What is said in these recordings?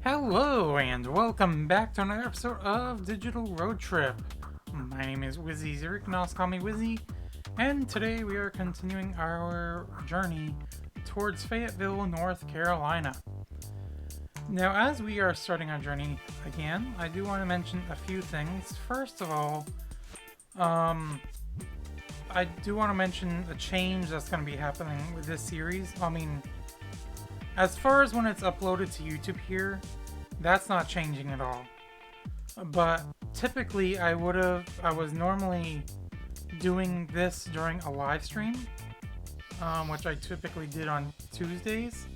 Hello and welcome back to another episode of Digital Road Trip. My name is Wizzy Zurich, you can also call me Wizzy, and today we are continuing our journey towards Fayetteville, North Carolina. Now, as we are starting our journey again, I do want to mention a few things. First of all, I do want to mention a change that's going to be happening with this series. As far as when it's uploaded to YouTube here, that's not changing at all. But typically I was normally doing this during a live stream, which I typically did on Tuesdays,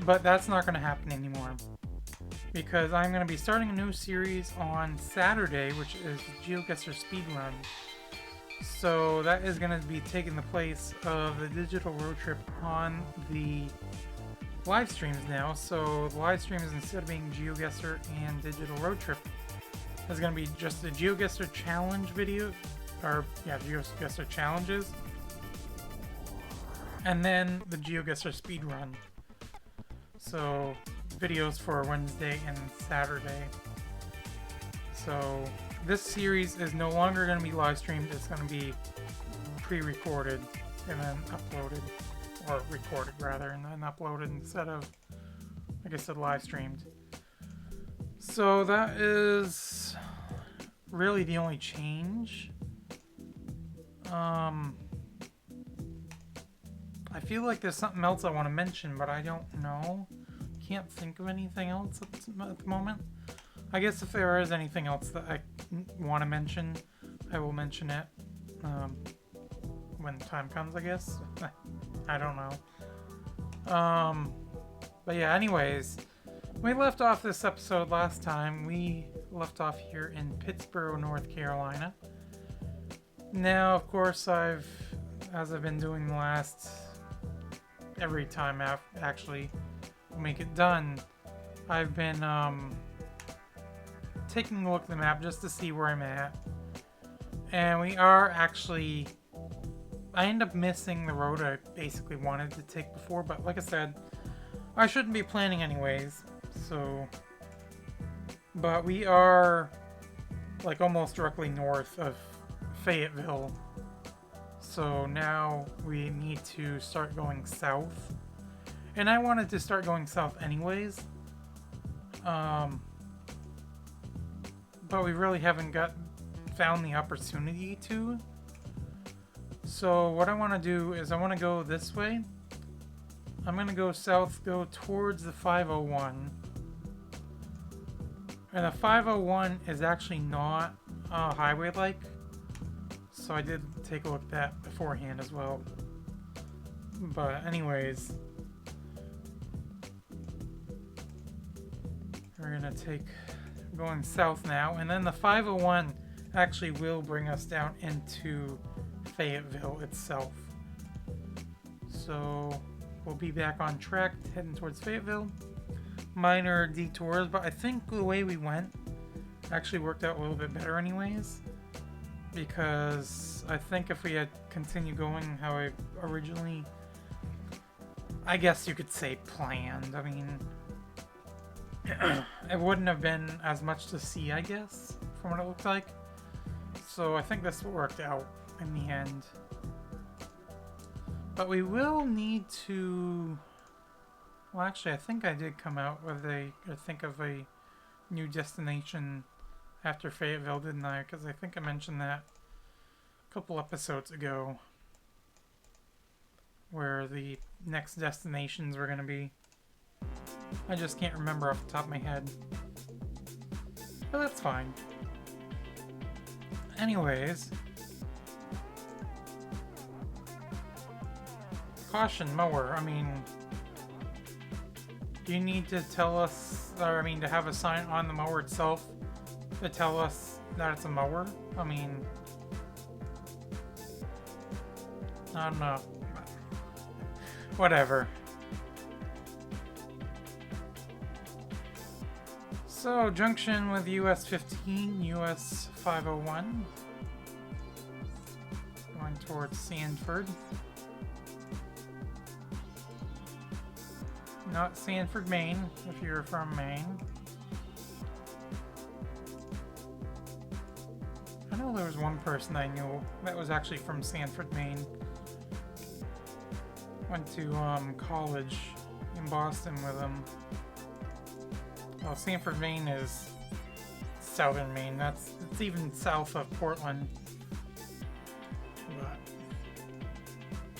but that's not going to happen anymore because I'm going to be starting a new series on Saturday, which is GeoGuessr Speedrun. So that is going to be taking the place of the Digital Road Trip on the live streams now. So the live streams, instead of being GeoGuessr and Digital Road Trip, is going to be just the GeoGuessr challenge video, GeoGuessr challenges, and then the GeoGuessr speedrun. So videos for Wednesday and Saturday. So this series is no longer going to be live streamed. It's going to be pre-recorded and then uploaded. Or recorded rather, and then uploaded instead of, like I said, live streamed. So that is really the only change. I feel like there's something else I want to mention, but I don't know. Can't think of anything else at the moment. I guess if there is anything else that I want to mention, I will mention it when the time comes, I guess. I don't know. But yeah, anyways, we left off this episode last time. We left off here in Pittsboro, North Carolina. Now, of course, as I've been doing the last, every time I've actually make it done, I've been taking a look at the map just to see where I'm at. And we are actually, I end up missing the road I basically wanted to take before, but like I said, I shouldn't be planning anyways, so, but we are like almost directly north of Fayetteville, so now we need to start going south, and I wanted to start going south anyways, but we really haven't found the opportunity to. So what I want to do is I want to go this way. I'm going to go south, go towards the 501. And the 501 is actually not highway-like. So I did take a look at that beforehand as well. But anyways, we're going to going south now. And then the 501 actually will bring us down into Fayetteville itself. So we'll be back on track heading towards Fayetteville. Minor detours, but I think the way we went actually worked out a little bit better anyways, because I think if we had continued going how I originally, I guess you could say, planned, I mean, it wouldn't have been as much to see, I guess, from what it looked like. So I think this worked out in the end. But we will need to, well, actually I think I did come out with think of a new destination after Fayetteville, didn't I? Because I think I mentioned that a couple episodes ago, where the next destinations were going to be. I just can't remember off the top of my head, but that's fine. Anyways, caution mower. I mean, do you need to tell us, or I mean, to have a sign on the mower itself to tell us that it's a mower? I mean, I don't know. Whatever. So, junction with US 15, US 501. Going towards Sanford. Not Sanford, Maine, if you're from Maine. I know there was one person I knew that was actually from Sanford, Maine. Went to college in Boston with him. Well, Sanford, Maine is southern Maine. It's even south of Portland.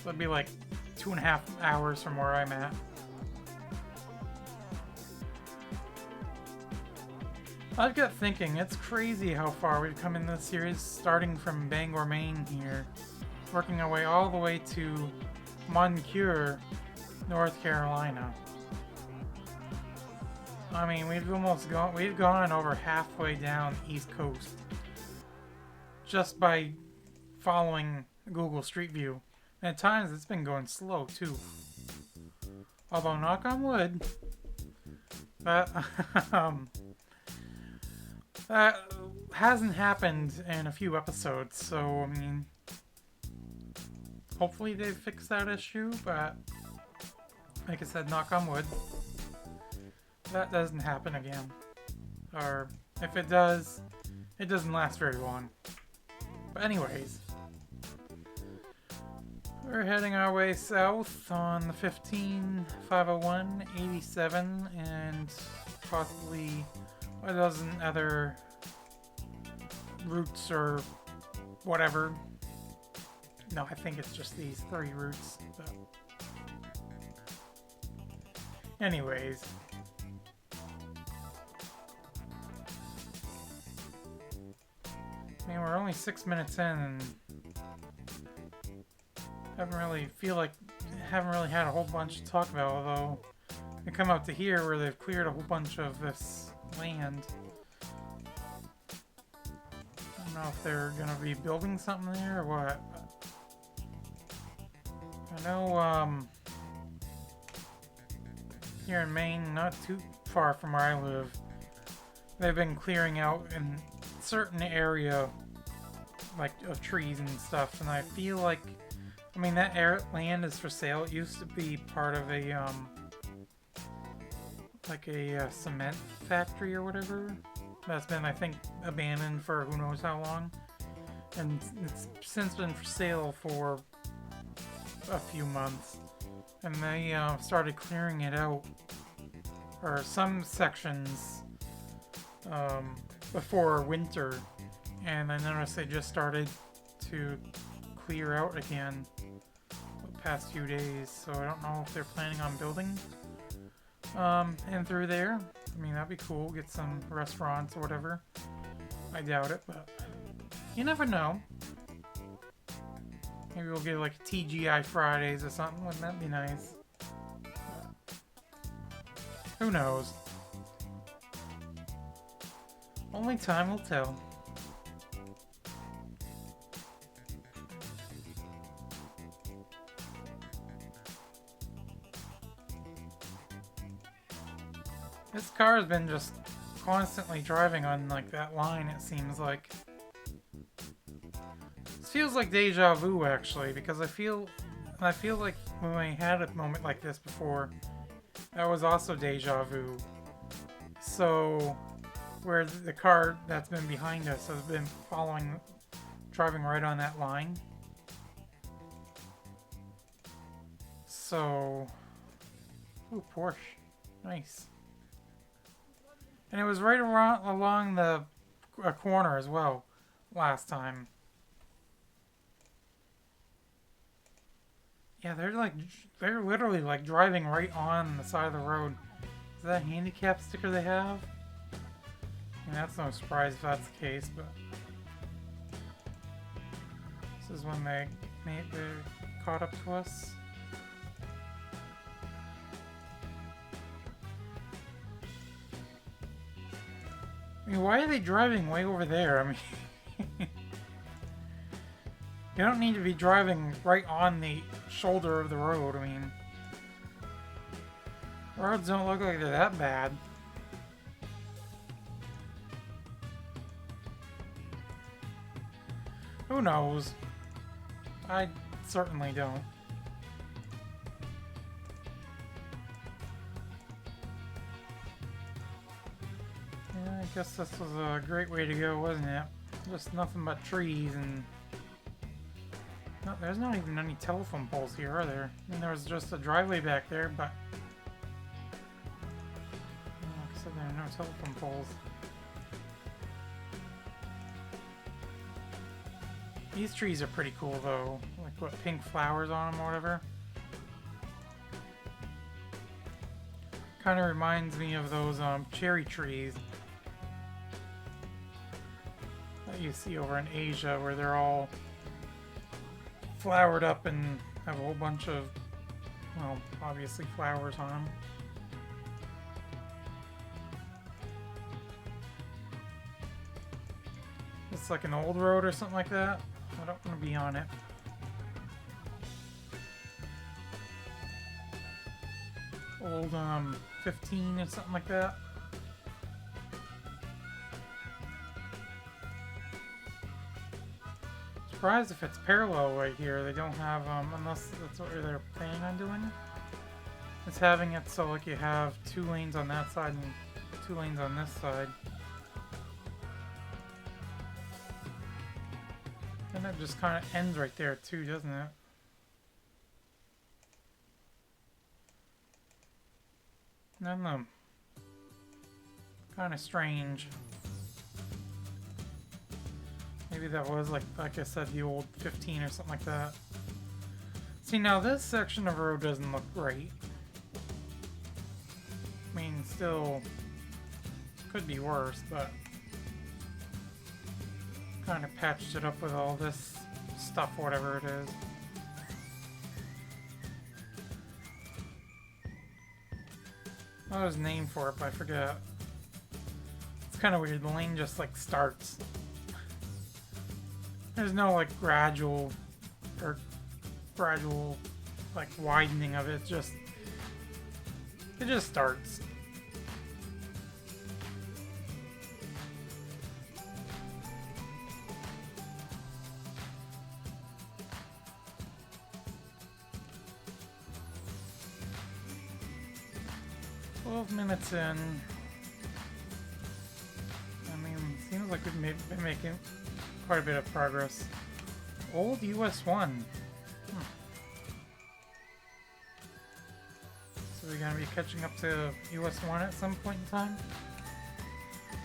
But it'd be like 2.5 hours from where I'm at. I've got thinking, it's crazy how far we've come in this series, starting from Bangor, Maine here, working our way all the way to Moncure, North Carolina. I mean, we've gone over halfway down the East Coast just by following Google Street View. And at times it's been going slow too. Although, knock on wood, that that hasn't happened in a few episodes, so I mean, hopefully they fix that issue, but like I said, knock on wood, that doesn't happen again. Or if it does, it doesn't last very long. But anyways, we're heading our way south on the 501, 87, and possibly a dozen other routes or whatever. No, I think it's just these 3 routes. But anyways, I mean, we're only 6 minutes in and haven't really had a whole bunch to talk about, although we come out to here where they've cleared a whole bunch of this land. I don't know if they're gonna be building something there or what. I know here in Maine, not too far from where I live, they've been clearing out in certain area like of trees and stuff, and I feel like, I mean, that land is for sale. It used to be part of a like a cement factory or whatever that's been, I think, abandoned for who knows how long, and it's since been for sale for a few months, and they started clearing it out, or some sections, before winter, and I noticed they just started to clear out again the past few days, so I don't know if they're planning on building and through there. I mean, that'd be cool, get some restaurants or whatever. I doubt it, but you never know. Maybe we'll get like TGI Fridays or something. Wouldn't that be nice? Who knows? Only time will tell. This car has been just constantly driving on like that line, it seems like. This feels like deja vu actually, because I feel like when I had a moment like this before, that was also deja vu. So, where the car that's been behind us has been driving right on that line. So, ooh, Porsche, nice. And it was right along the corner as well last time. Yeah, they're literally like driving right on the side of the road. Is that a handicap sticker they have? I mean, that's no surprise if that's the case, but this is when they caught up to us. I mean, why are they driving way over there? I mean, you don't need to be driving right on the shoulder of the road. I mean, roads don't look like they're that bad. Who knows? I certainly don't. Yeah, I guess this was a great way to go, wasn't it? Just nothing but trees and... No, there's not even any telephone poles here, are there? I mean, there was just a driveway back there, but... Like I said, there are no telephone poles. These trees are pretty cool, though. Like, what, pink flowers on them or whatever? Kind of reminds me of those cherry trees that you see over in Asia, where they're all flowered up and have a whole bunch of, well, obviously flowers on them. It's like an old road or something like that. I don't want to be on it. Old 15 or something like that. Surprised if it's parallel right here. They don't have unless that's what they're planning on doing. It's having it so like you have 2 lanes on that side and 2 lanes on this side. And it just kind of ends right there too, doesn't it? I don't know. Kind of strange. Maybe that was like I said, the old 15 or something like that. See, now this section of road doesn't look great. I mean, still could be worse, but kind of patched it up with all this stuff, whatever it is. What was the name for it, but I forget. It's kind of weird. The lane just like starts. There's no like gradual like widening of it. It just starts. Minutes in. I mean, seems like we've been making quite a bit of progress. Old US 1. So we're gonna be catching up to US 1 at some point in time?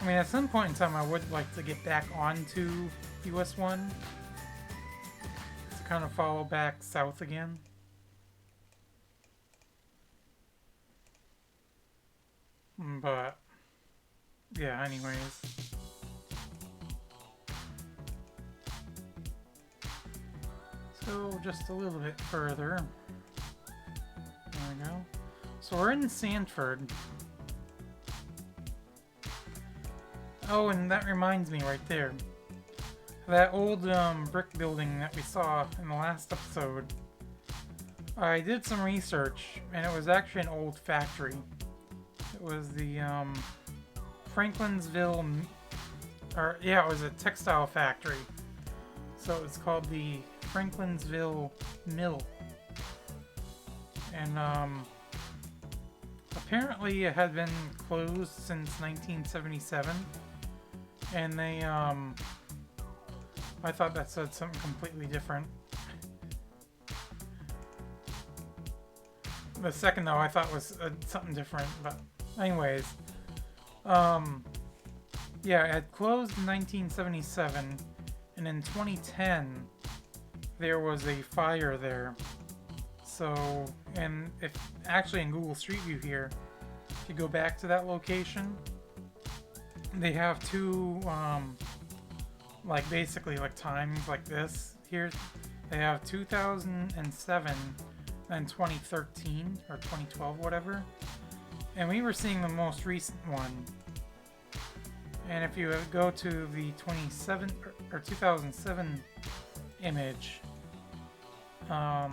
I mean, at some point in time I would like to get back onto US 1 to kind of follow back south again. But, yeah, anyways. So, just a little bit further. There we go. So, we're in Sanford. Oh, and that reminds me right there. That old brick building that we saw in the last episode. I did some research, and it was actually an old factory. It was the Franklinsville, it was a textile factory. So it's called the Franklinsville Mill. And apparently it had been closed since 1977. And they, I thought that said something completely different. The second though I thought was something different, but anyways, yeah, it had closed in 1977, and in 2010, there was a fire there. So, and if actually in Google Street View here, if you go back to that location, they have 2, like basically like times like this here. They have 2007 and 2013 or 2012, whatever. And we were seeing the most recent one. And if you go to the 2007 image, I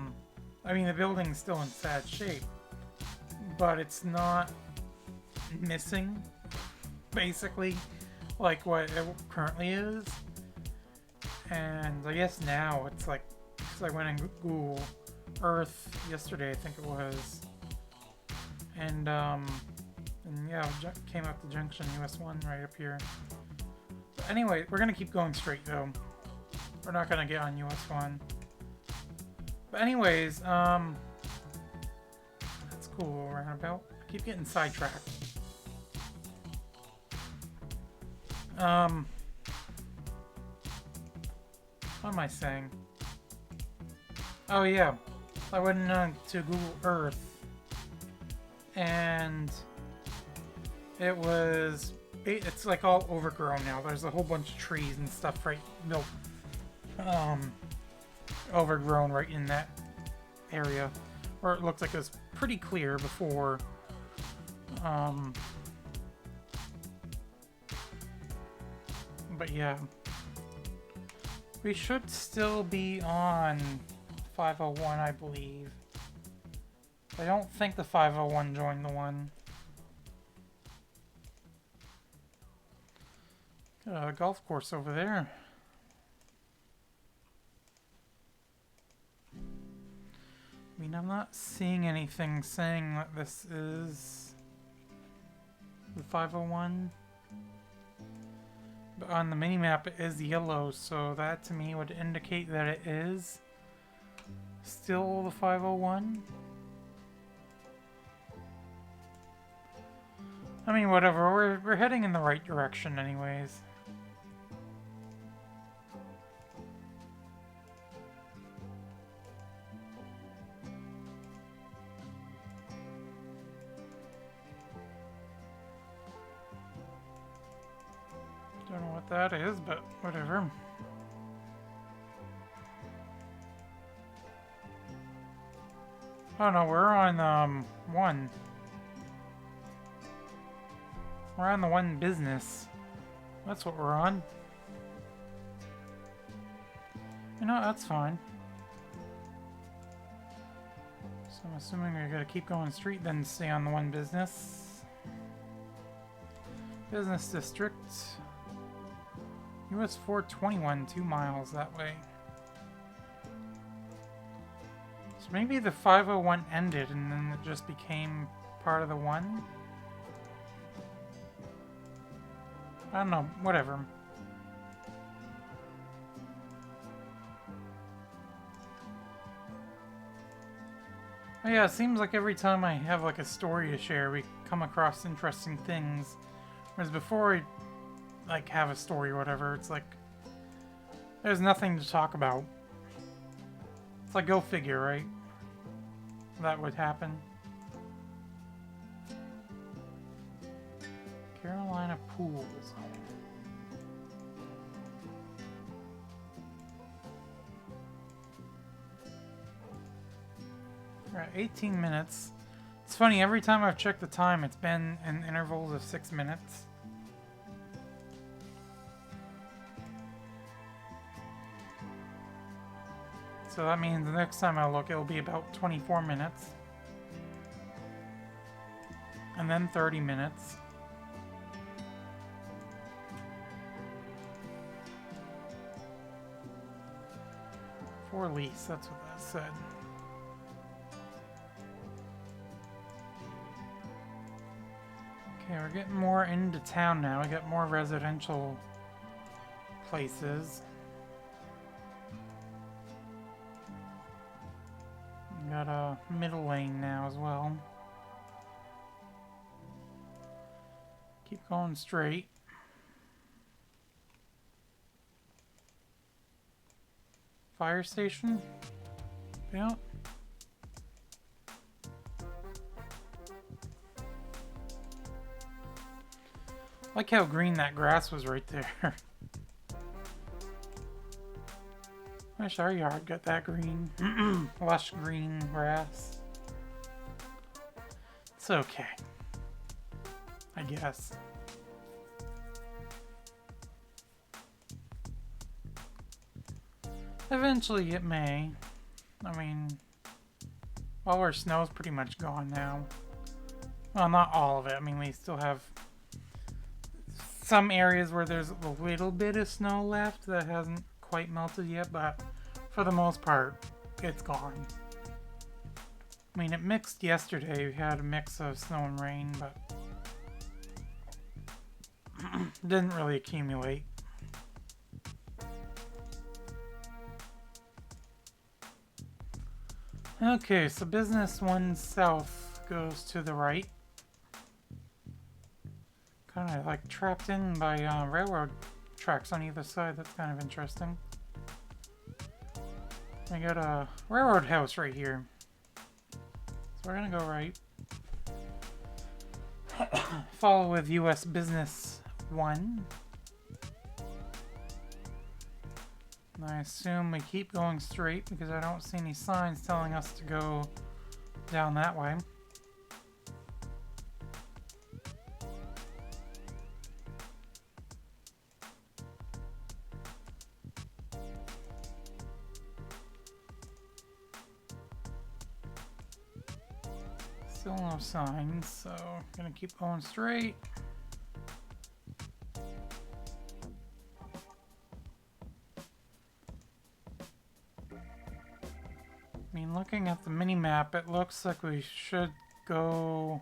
mean, the building's still in sad shape, but it's not missing, basically, like what it currently is. And I guess now it's like, because I went in Google Earth yesterday, I think it was, and And yeah, came up the junction, US 1 right up here. But anyway, we're gonna keep going straight though. We're not gonna get on US 1. But anyways, that's cool. Roundabout. I keep getting sidetracked. What am I saying? Oh yeah, I went to Google Earth, and it's like all overgrown now. There's a whole bunch of trees and stuff right built, overgrown right in that area, where it looked like it was pretty clear before. But yeah, we should still be on 501, I believe. I don't think the 501 joined the one. Got a golf course over there. I mean, I'm not seeing anything saying that this is the 501. But on the minimap it is yellow, so that to me would indicate that it is still the 501. I mean, whatever, we're heading in the right direction anyways. Don't know what that is, but whatever. Oh no, we're on, 1. We're on the 1 business. That's what we're on. You know, that's fine. So I'm assuming we're gonna keep going straight, then stay on the 1 business. Business district. US 421, 2 miles that way. So maybe the 501 ended and then it just became part of the 1? I don't know, whatever. Oh yeah, it seems like every time I have like a story to share, we come across interesting things. Whereas before I like have a story or whatever, it's like there's nothing to talk about. It's like, go figure, right? That would happen. Carolina Pools. We're at 18 minutes. It's funny, every time I've checked the time, it's been in intervals of 6 minutes. So that means the next time I look, it'll be about 24 minutes. And then 30 minutes. For lease, that's what that said. Okay, we're getting more into town now. We got more residential places. We got a middle lane now as well. Keep going straight. Fire station? Yeah. Like how green that grass was right there. Wish our yard got that green. Lush green grass. It's okay, I guess. Eventually it may. I mean, all our snow's pretty much gone now. Well, not all of it. I mean, we still have some areas where there's a little bit of snow left that hasn't quite melted yet, but for the most part, it's gone. I mean, it mixed yesterday. We had a mix of snow and rain, but Didn't really accumulate. Okay, so business 1 south goes to the right. Kind of like trapped in by railroad tracks on either side. That's kind of interesting. I got a railroad house right here. So we're gonna go right. Follow with US Business 1. And I assume we keep going straight because I don't see any signs telling us to go down that way. Still no signs, so I'm gonna keep going straight. I mean, looking at the mini-map, it looks like we should go...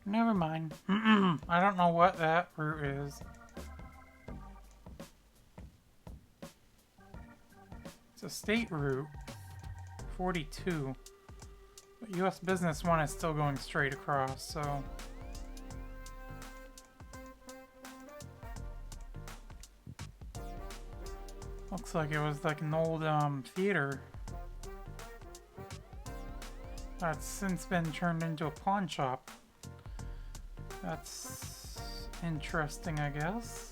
Never mind. I don't know what that route is. It's a state route. 42. But US Business 1 is still going straight across, so... Looks like it was like an old theater that's since been turned into a pawn shop. That's interesting, I guess.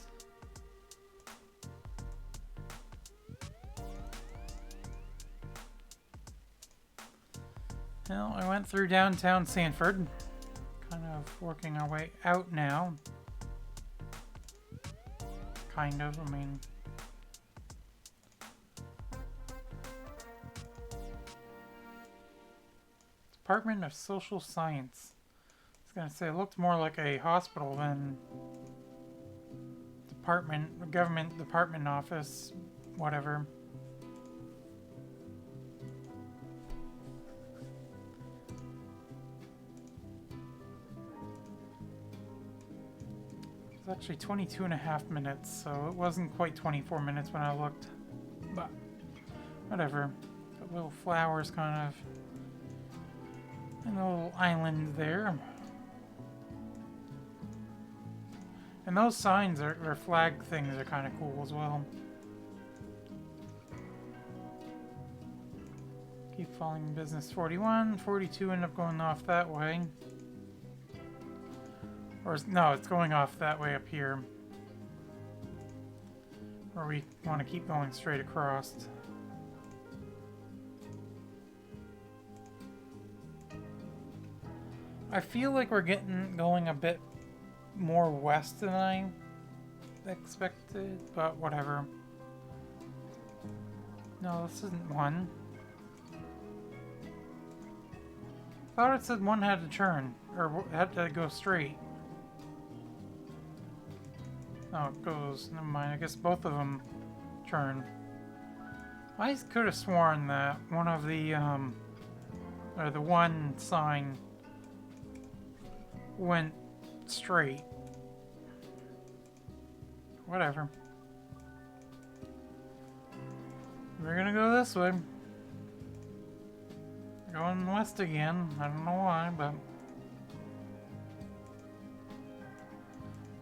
Well, I went through downtown Sanford, kind of working our way out now. Kind of, I mean... Department of Social Science. I was gonna say, it looked more like a hospital than department, government department office, whatever. It was actually 22.5 minutes, so it wasn't quite 24 minutes when I looked, but whatever. Got little flowers kind of. And a little island there. And those signs, or flag things, are kind of cool as well. Keep following business 41. 42 end up going off that way. Or, no, it's going off that way up here. Or we want to keep going straight across. I feel like we're going a bit more west than I expected, but whatever. No, this isn't one. I thought it said one had to turn, or had to go straight. No, it goes, never mind, I guess both of them turn. I could have sworn that one of the, or the one sign went straight. Whatever. We're gonna go this way. We're going west again. I don't know why, but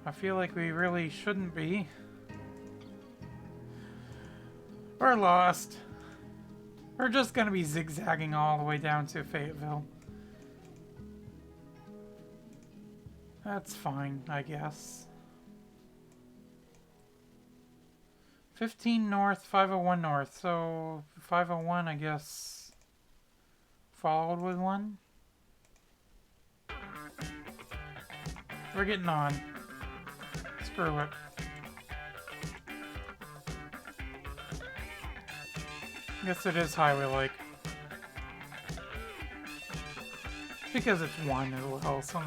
I feel like we really shouldn't be. We're lost. We're just gonna be zigzagging all the way down to Fayetteville. That's fine, I guess. 15 north, 501 north. So 501, I guess, followed with one. We're getting on. Screw it. I guess it is highway-like. Because it's one as well, so...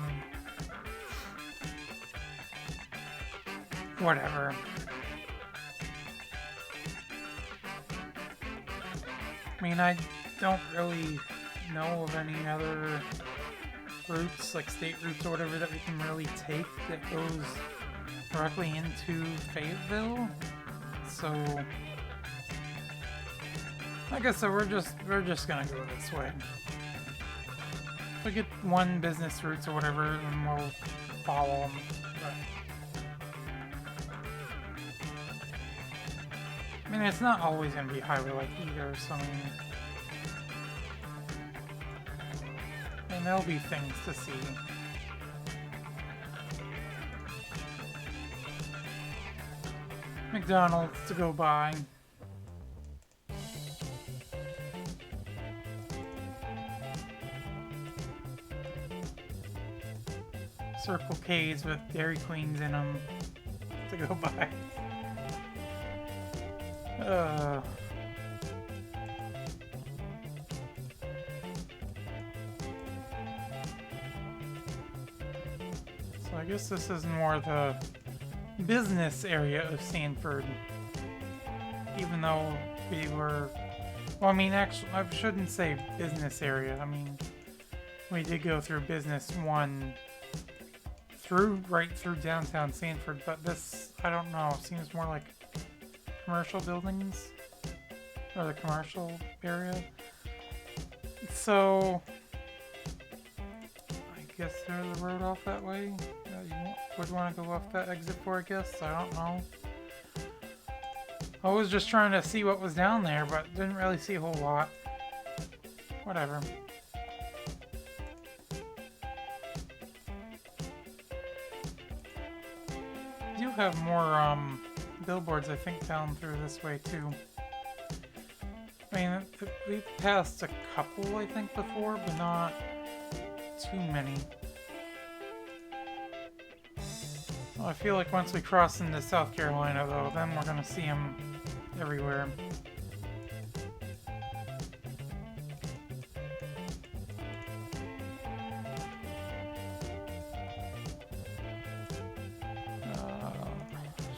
Whatever. I mean, I don't really know of any other routes, like state routes or whatever, that we can really take that goes directly into Fayetteville. So I guess so. We're just gonna go this way. We get one business routes or whatever, and we'll follow them. But I mean, it's not always gonna be highway-like either. So I mean, there'll be things to see. McDonald's to go by. Circle K's with Dairy Queens in them to go by. So I guess this is more the business area of Sanford. Even though we were... Well, I mean, actually, I shouldn't say business area. I mean, we did go through Business 1 right through downtown Sanford, but this, I don't know, seems more like commercial buildings, or the commercial area. So I guess there's a road off that way. You would want to go off that exit for, I guess. I don't know. I was just trying to see what was down there, but didn't really see a whole lot. Whatever. Do have more billboards, I think, down through this way too. I mean, we've passed a couple, I think, before, but not too many. Well, I feel like once we cross into South Carolina, though, then we're gonna see them everywhere.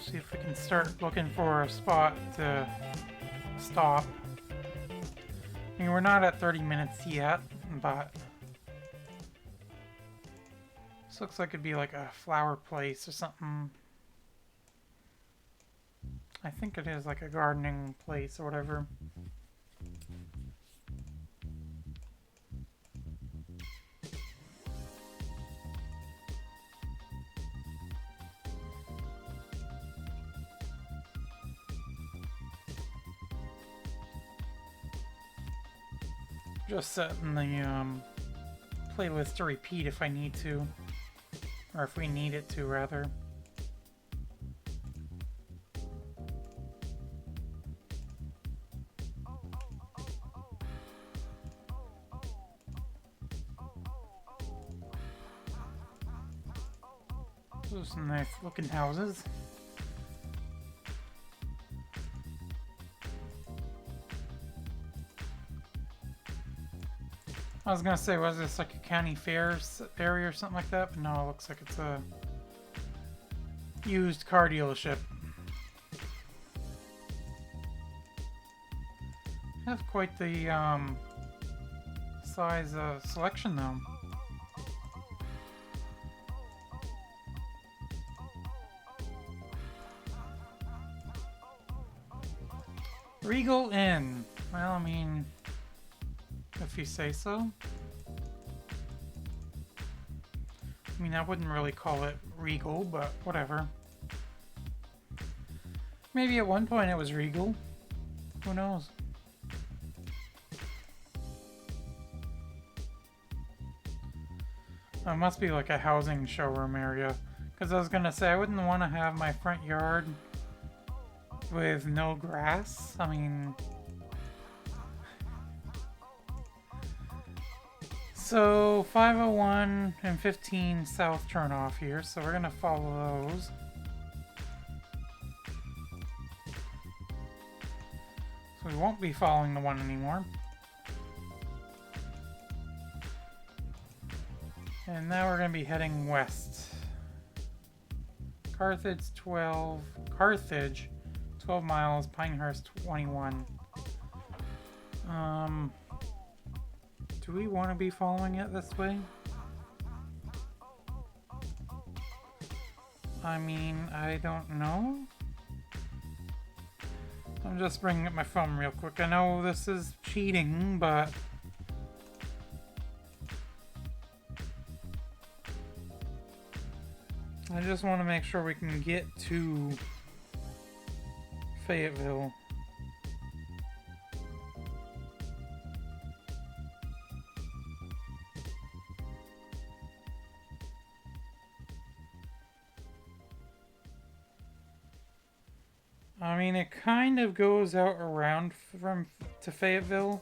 See if we can start looking for a spot to stop. I mean, we're not at 30 minutes yet, but this looks like it'd be like a flower place or something. I think it is like a gardening place or whatever. Just setting the playlist to repeat if I need to, or if we need it to, rather. Those are some nice looking houses. I was gonna say, was this like a county fair area or something like that? But no, it looks like it's a used car dealership. Have quite the size selection though. Regal Inn. Well, I mean, if you say so. I mean, I wouldn't really call it regal, but whatever. Maybe at one point it was regal. Who knows? It must be like a housing showroom area. Because I was gonna say, I wouldn't want to have my front yard with no grass. I mean... So, 501 and 15 south turn off here, so we're gonna follow those. So we won't be following the one anymore. And now we're gonna be heading west. Carthage 12 miles, Pinehurst 21. Do we want to be following it this way? I mean, I don't know. I'm just bringing up my phone real quick. I know this is cheating, but... I just want to make sure we can get to Fayetteville. I mean, it kind of goes out around to Fayetteville,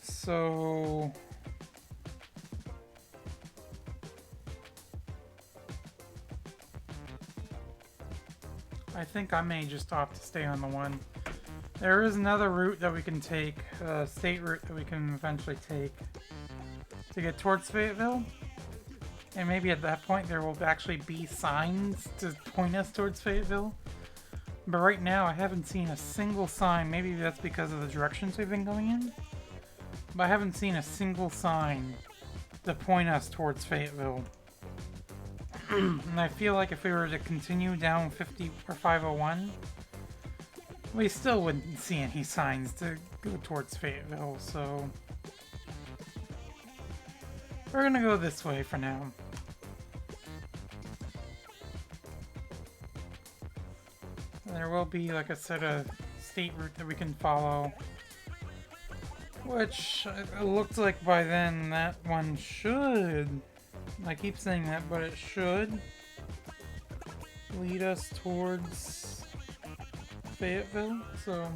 so I think I may just opt to stay on the one. There is another route that we can take, a state route that we can eventually take to get towards Fayetteville. And maybe at that point there will actually be signs to point us towards Fayetteville. But right now I haven't seen a single sign. Maybe that's because of the directions we've been going in. But I haven't seen a single sign to point us towards Fayetteville. And I feel like if we were to continue down 50 or 501, we still wouldn't see any signs to go towards Fayetteville, so we're gonna go this way for now. There will be, like I said, a state route that we can follow, which it looks like by then that one should, I keep saying that, but it should lead us towards Fayetteville. So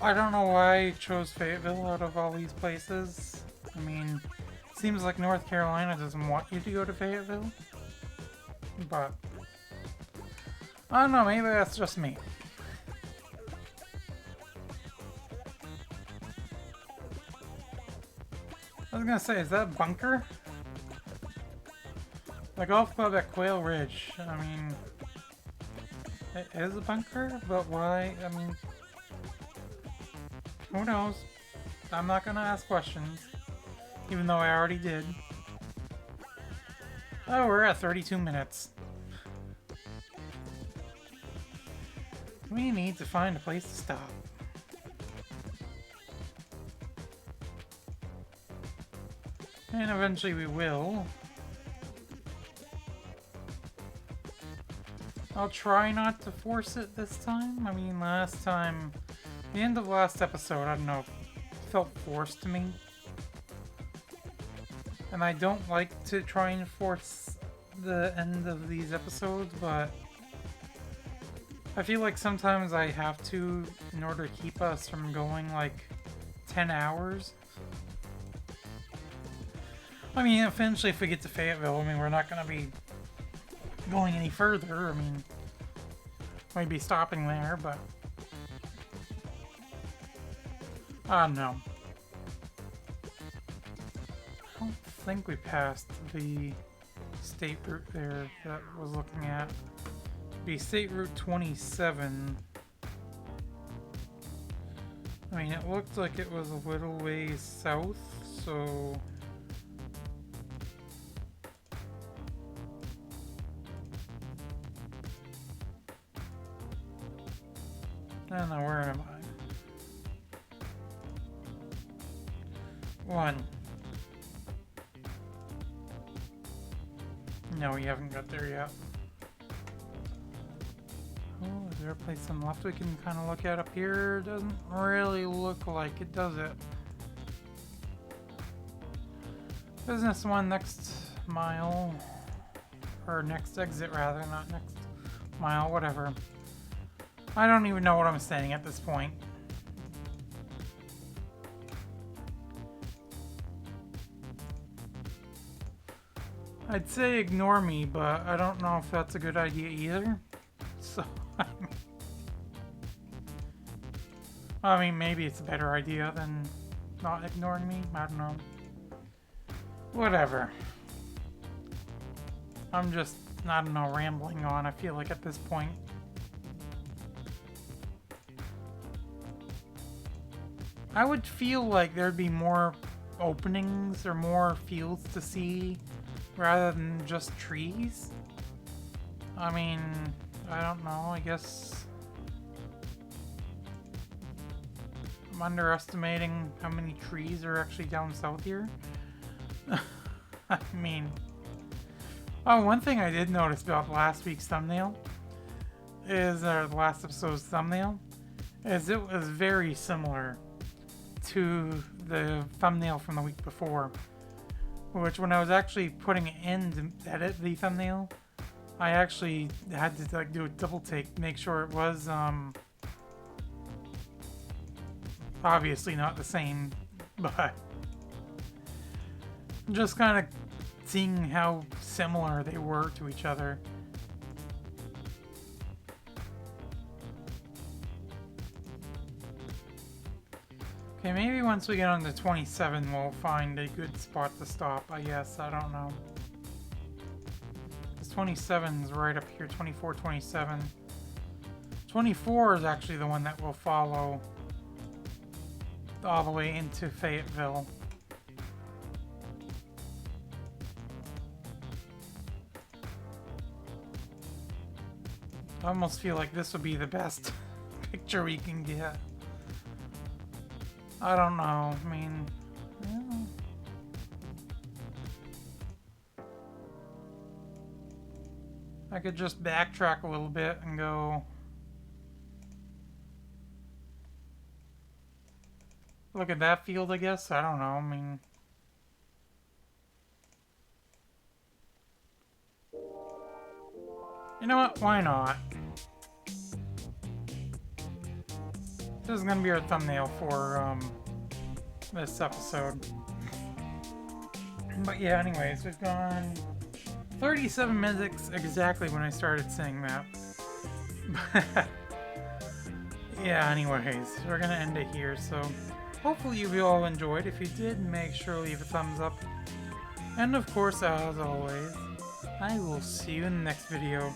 I don't know why I chose Fayetteville out of all these places. I mean, it seems like North Carolina doesn't want you to go to Fayetteville, but I don't know, maybe that's just me. I was gonna say, is that a bunker? The golf club at Quail Ridge. I mean, it is a bunker, but why? I mean, who knows? I'm not gonna ask questions, even though I already did. Oh, we're at 32 minutes. We need to find a place to stop. And eventually we will. I'll try not to force it this time. I mean, last time, the end of last episode, I don't know, felt forced to me. And I don't like to try and force the end of these episodes, but I feel like sometimes I have to in order to keep us from going like 10 hours. I mean, eventually if we get to Fayetteville, I mean, we're not going to be going any further. I mean, might be stopping there, but I don't know. I don't think we passed the state route there that I was looking at. It'd be State Route 27. I mean, it looked like it was a little ways south, so I don't know, where am I? 1. No, we haven't got there yet. Oh, is there a place on the left we can kind of look at up here? Doesn't really look like it, does it? Business 1, next mile. Or next exit, rather, not next mile, whatever. I don't even know what I'm saying at this point. I'd say ignore me, but I don't know if that's a good idea either. So, I mean, maybe it's a better idea than not ignoring me. I don't know. Whatever. I'm just, I don't know, rambling on, I feel like, at this point. I would feel like there'd be more openings or more fields to see rather than just trees. I mean, I don't know, I guess I'm underestimating how many trees are actually down south here. I mean, oh, one thing I did notice about last week's thumbnail is, or the last episode's thumbnail, is it was very similar to the thumbnail from the week before. Which, when I was actually putting it in to edit the thumbnail, I actually had to like do a double take, make sure it was obviously not the same, but just kind of seeing how similar they were to each other. Okay, maybe once we get on to 27, we'll find a good spot to stop, I guess. I don't know. This 27 is right up here, 24, 27. 24 is actually the one that will follow all the way into Fayetteville. I almost feel like this would be the best picture we can get. I don't know, I mean, yeah. I could just backtrack a little bit and go, look at that field, I guess. I don't know, I mean, you know what, why not? This is gonna be our thumbnail for this episode. But yeah, anyways, we've gone 37 minutes exactly when I started saying that. Yeah, anyways, we're gonna end it here, so hopefully you all enjoyed. If you did, make sure to leave a thumbs up. And of course, as always, I will see you in the next video.